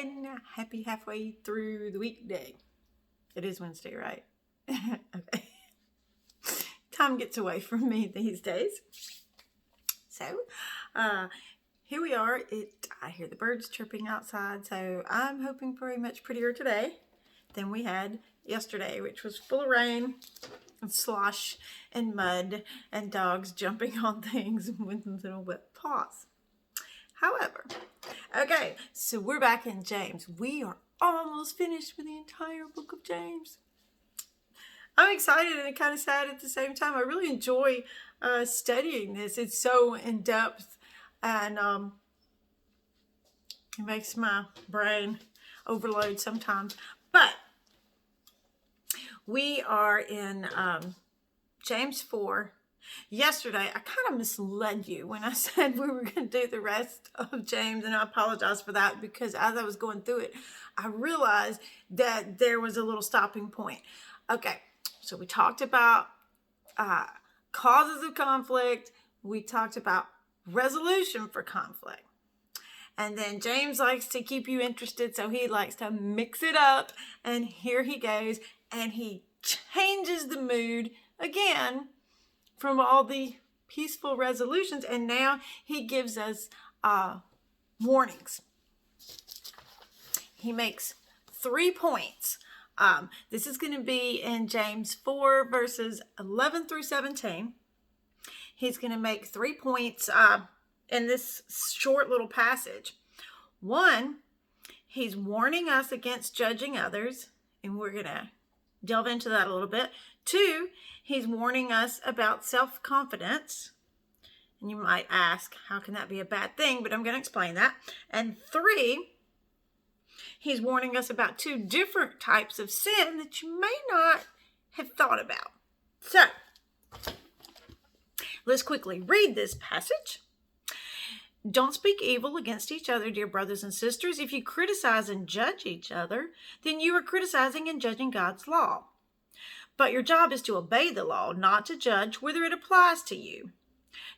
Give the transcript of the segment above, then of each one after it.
again. Happy halfway through the weekday. It is Wednesday, right? Okay. Time gets away from me these days. So, here we are. I hear the birds chirping outside, so I'm hoping for a much prettier today than we had yesterday, which was full of rain and slosh and mud and dogs jumping on things with little wet paws. However, okay, so we're back in James. We are almost finished with the entire book of James. I'm excited and kind of sad at the same time. I really enjoy studying this. It's so in-depth and it makes my brain overload sometimes. But we are in James 4. Yesterday, I kind of misled you when I said we were going to do the rest of James, and I apologize for that because as I was going through it, I realized that there was a little stopping point. Okay, so we talked about causes of conflict. We talked about resolution for conflict. And then James likes to keep you interested, so he likes to mix it up. And here he goes, and he changes the mood again from all the peaceful resolutions, and now he gives us warnings. He makes 3 points. This is going to be in James 4, verses 11 through 17. He's going to make 3 points in this short little passage. 1, he's warning us against judging others, and we're going to delve into that a little bit. 2, he's warning us about self-confidence. And you might ask, how can that be a bad thing? But I'm going to explain that. And 3, he's warning us about 2 different types of sin that you may not have thought about. So, let's quickly read this passage. Don't speak evil against each other, dear brothers and sisters. If you criticize and judge each other, then you are criticizing and judging God's law. But your job is to obey the law, not to judge whether it applies to you.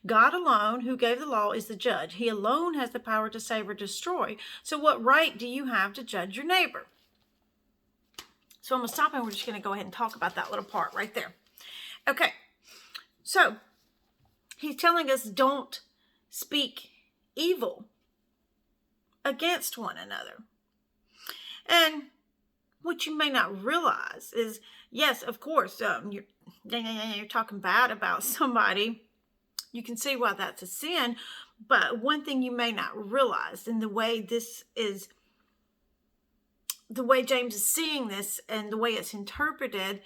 God alone, who gave the law, is the judge. He alone has the power to save or destroy. So what right do you have to judge your neighbor? So I'm going to stop and we're just going to go ahead and talk about that little part right there. Okay, so he's telling us don't speak evil against one another. And what you may not realize is, yes, of course, you're talking bad about somebody. You can see why that's a sin. But one thing you may not realize in the way James is seeing this and the way it's interpreted,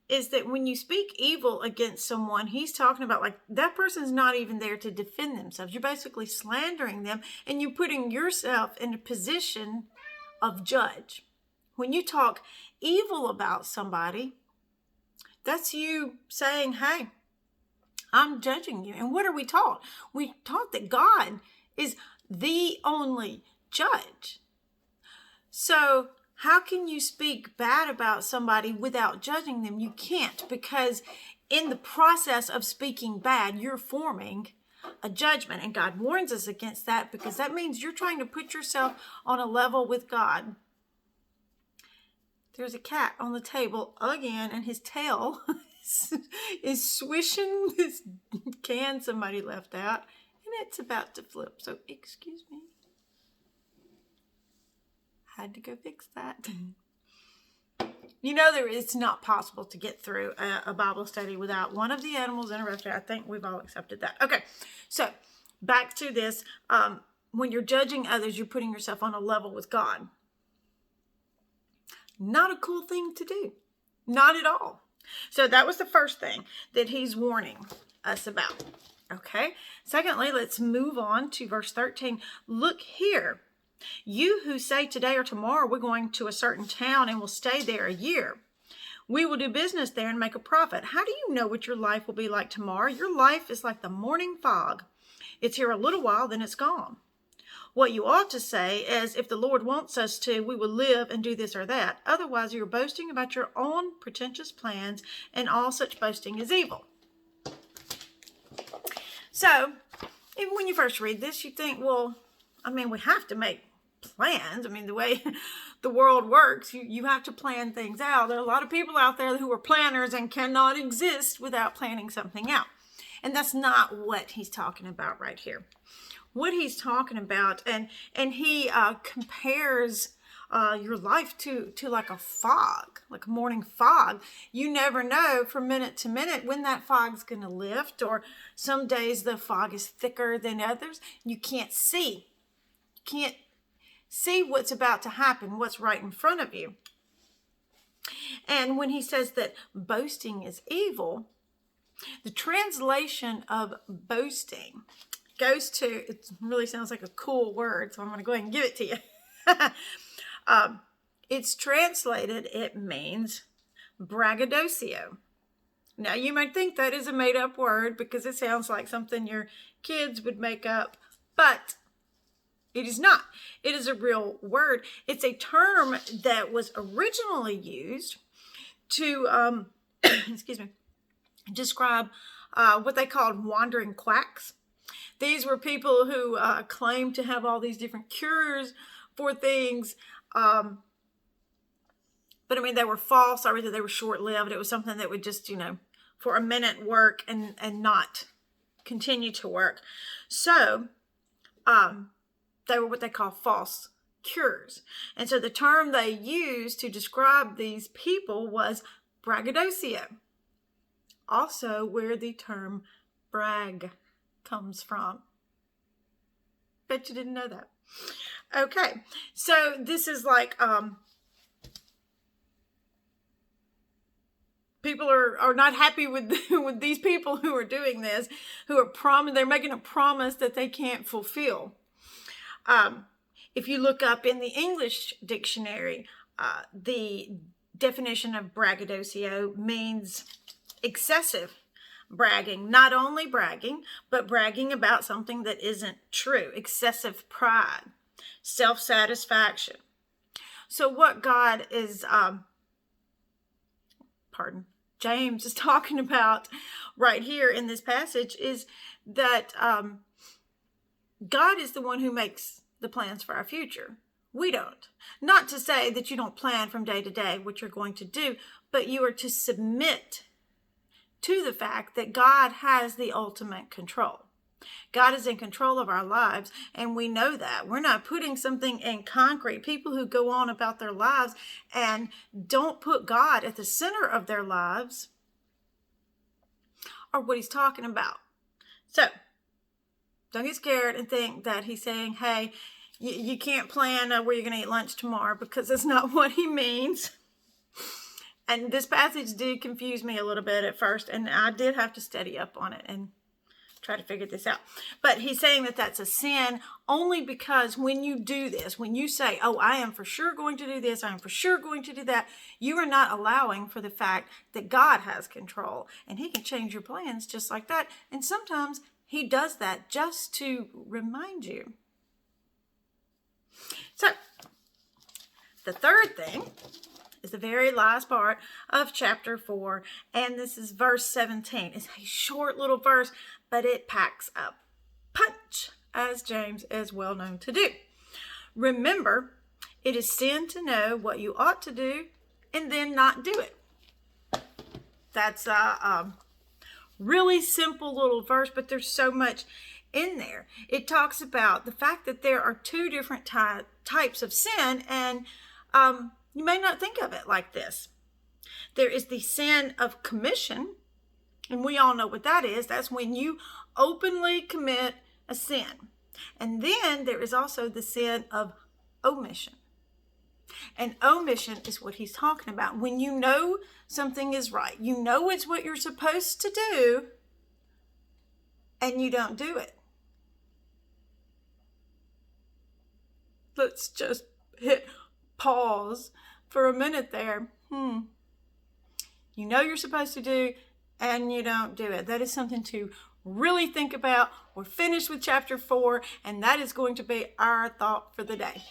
is that when you speak evil against someone, he's talking about like that person's not even there to defend themselves. You're basically slandering them and you're putting yourself in a position of judge. When you talk evil about somebody, that's you saying, hey, I'm judging you. And what are we taught? We taught that God is the only judge. So how can you speak bad about somebody without judging them? You can't, because in the process of speaking bad, you're forming a judgment. And God warns us against that because that means you're trying to put yourself on a level with God. There's a cat on the table again, and his tail is swishing this can somebody left out, and it's about to flip. So, excuse me. Had to go fix that. You know, it's not possible to get through a Bible study without one of the animals interrupted. I think we've all accepted that. Okay, so back to this. When you're judging others, you're putting yourself on a level with God. Not a cool thing to do. Not at all. So that was the first thing that he's warning us about. Okay. Secondly, let's move on to verse 13. Look here. You who say today or tomorrow we're going to a certain town and will stay there a year. We will do business there and make a profit. How do you know what your life will be like tomorrow? Your life is like the morning fog. It's here a little while, then it's gone. What you ought to say is, if the Lord wants us to, we will live and do this or that. Otherwise, you're boasting about your own pretentious plans, and all such boasting is evil. So, even when you first read this, you think, well, I mean, we have to make plans. I mean, the way the world works, you have to plan things out. There are a lot of people out there who are planners and cannot exist without planning something out. And that's not what he's talking about right here. What he's talking about, and he compares your life to like a fog, like a morning fog. You never know from minute to minute when that fog's going to lift, or some days the fog is thicker than others. You can't see. You can't see what's about to happen, what's right in front of you. And when he says that boasting is evil, the translation of boasting goes to, it really sounds like a cool word, so I'm going to go ahead and give it to you. It's translated, it means braggadocio. Now, you might think that is a made-up word because it sounds like something your kids would make up, but it is not. It is a real word. It's a term that was originally used to, excuse me, describe what they called wandering quacks. These were people who claimed to have all these different cures for things, but I mean, they were false, or they were short-lived. It was something that would just, for a minute work and not continue to work. So, they were what they call false cures. And so the term they used to describe these people was braggadocio. Also where the term brag comes from. Bet you didn't know that. Okay, so this is like people are not happy with with these people who are doing this, who are they're making a promise that they can't fulfill. If you look up in the English dictionary, the definition of braggadocio means excessive bragging, not only bragging, but bragging about something that isn't true, excessive pride, self-satisfaction. So what God is, James is talking about right here in this passage is that God is the one who makes the plans for our future. We don't. Not to say that you don't plan from day to day what you're going to do, but you are to submit to the fact that God has the ultimate control. God is in control of our lives, and we know that. We're not putting something in concrete. People who go on about their lives and don't put God at the center of their lives are what he's talking about. So, don't get scared and think that he's saying, hey, you can't plan where you're going to eat lunch tomorrow, because that's not what he means. And this passage did confuse me a little bit at first, and I did have to study up on it and try to figure this out. But he's saying that that's a sin only because when you do this, when you say, oh, I am for sure going to do this, I am for sure going to do that, you are not allowing for the fact that God has control, and he can change your plans just like that. And sometimes he does that just to remind you. So, the third thing is the very last part of chapter 4, and this is verse 17. It's a short little verse, but it packs a punch, as James is well known to do. Remember, it is sin to know what you ought to do and then not do it. That's a really simple little verse, but there's so much in there. It talks about the fact that there are two different types of sin, and you may not think of it like this. There is the sin of commission, and we all know what that is. That's when you openly commit a sin. And then there is also the sin of omission. And omission is what he's talking about. When you know something is right, you know it's what you're supposed to do, and you don't do it. Let's just hit pause for a minute there. You know you're supposed to do, and you don't do it. That is something to really think about. We're finished with chapter 4, and that is going to be our thought for the day.